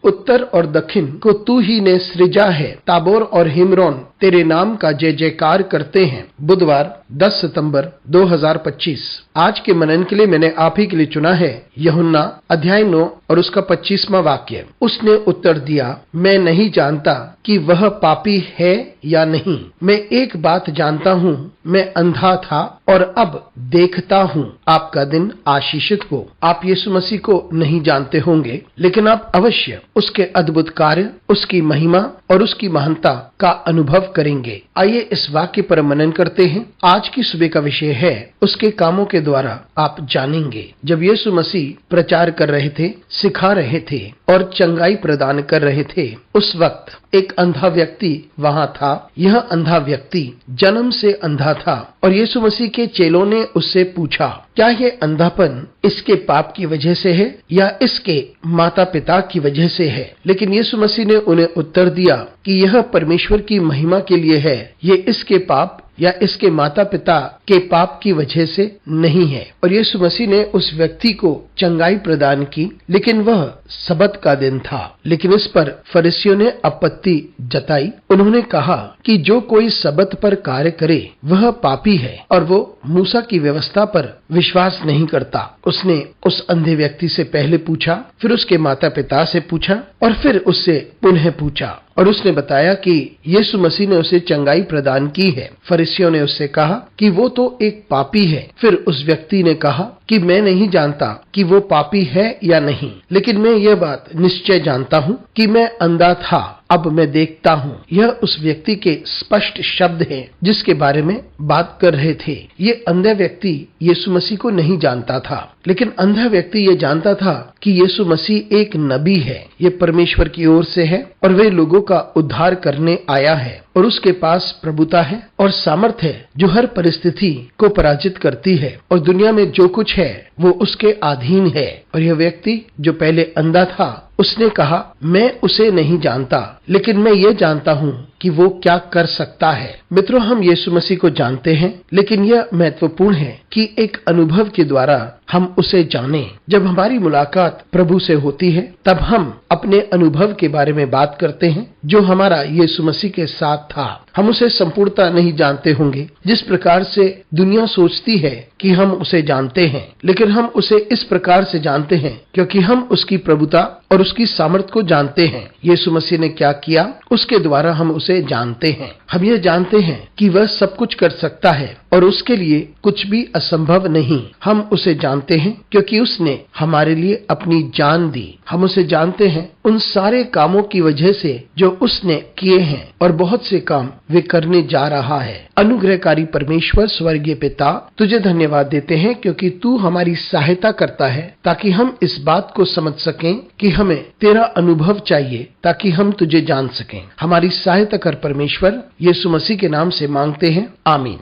उत्तर और दक्षिण को तू ही ने सृजा है, ताबोर और हिमरोन तेरे नाम का जय जयकार करते हैं। बुधवार 10 सितंबर 2025। आज के मनन के लिए मैंने आप ही के लिए चुना है यूहन्ना अध्याय 9 और उसका 25वां वाक्य। उसने उत्तर दिया, मैं नहीं जानता कि वह पापी है या नहीं। मैं एक बात जानता हूँ, मैं अंधा था और अब देखता हूँ। आपका दिन आशीषित हो। आप यीशु मसीह को नहीं जानते होंगे, लेकिन आप अवश्य उसके अद्भुत कार्य, उसकी महिमा और उसकी महानता का अनुभव करेंगे। आइए इस वाक्य पर मनन करते हैं। आज की सुबह का विषय है, उसके कामों के द्वारा आप जानेंगे। जब यीशु मसीह प्रचार कर रहे थे, सिखा रहे थे और चंगाई प्रदान कर रहे थे, उस वक्त एक अंधा व्यक्ति वहां था। यह अंधा व्यक्ति जन्म से अंधा था और यीशु मसीह के चेलों ने उससे पूछा, क्या ये अंधापन इसके पाप की वजह से है या इसके माता पिता की वजह से है? लेकिन यीशु मसीह ने उन्हें उत्तर दिया कि यह परमेश्वर की महिमा के लिए है, ये इसके पाप या इसके माता पिता के पाप की वजह से नहीं है। और यीशु मसीह ने उस व्यक्ति को चंगाई प्रदान की, लेकिन वह सबत का दिन था। लेकिन इस पर फरीसियों ने आपत्ति जताई। उन्होंने कहा कि जो कोई सबत पर कार्य करे वह पापी है और वो मूसा की व्यवस्था पर विश्वास नहीं करता। उसने उस अंधे व्यक्ति से पहले पूछा, फिर उसके माता पिता से पूछा और फिर उससे पुनः पूछा और उसने बताया कि यीशु मसीह ने उसे चंगाई प्रदान की है। फरीसियों ने उससे कहा कि वो तो एक पापी है। फिर उस व्यक्ति ने कहा कि मैं नहीं जानता कि वो पापी है या नहीं, लेकिन मैं ये बात निश्चय जानता हूँ कि मैं अंधा था, अब मैं देखता हूँ। यह उस व्यक्ति के स्पष्ट शब्द हैं जिसके बारे में बात कर रहे थे। ये अंधा व्यक्ति यीशु मसीह को नहीं जानता था, लेकिन अंधा व्यक्ति ये जानता था कि यीशु मसीह एक नबी है, ये परमेश्वर की ओर से है और वे लोगों का उद्धार करने आया है और उसके पास प्रभुता है और सामर्थ है जो हर परिस्थिति को पराजित करती है और दुनिया में जो कुछ है वो उसके अधीन है। और यह व्यक्ति जो पहले अंधा था, उसने कहा, मैं उसे नहीं जानता, लेकिन मैं ये जानता हूँ कि वो क्या कर सकता है। मित्रों, हम यीशु मसीह को जानते हैं, लेकिन यह महत्वपूर्ण है कि एक अनुभव के द्वारा हम उसे जानें। जब हमारी मुलाकात प्रभु से होती है, तब हम अपने अनुभव के बारे में बात करते हैं जो हमारा यीशु मसीह के साथ था। हम उसे संपूर्णता नहीं जानते होंगे जिस प्रकार से दुनिया सोचती है कि हम उसे जानते हैं, लेकिन हम उसे इस प्रकार से जानते हैं क्योंकि हम उसकी प्रभुता और उसकी सामर्थ को जानते हैं। यीशु मसीह ने क्या किया, उसके द्वारा हम उसे जानते हैं। हम ये जानते हैं कि वह सब कुछ कर सकता है और उसके लिए कुछ भी असंभव नहीं। हम उसे जानते हैं क्योंकि उसने हमारे लिए अपनी जान दी। हम उसे जानते हैं उन सारे कामों की वजह से जो उसने किए हैं और बहुत से काम वे करने जा रहा है। अनुग्रहकारी परमेश्वर स्वर्गीय पिता, तुझे धन्यवाद देते हैं क्योंकि तू हमारी सहायता करता है ताकि हम इस बात को समझ सकें कि हमें तेरा अनुभव चाहिए ताकि हम तुझे जान सकें। हमारी सहायता कर परमेश्वर, यीशु मसीह के नाम से मांगते हैं, आमीन।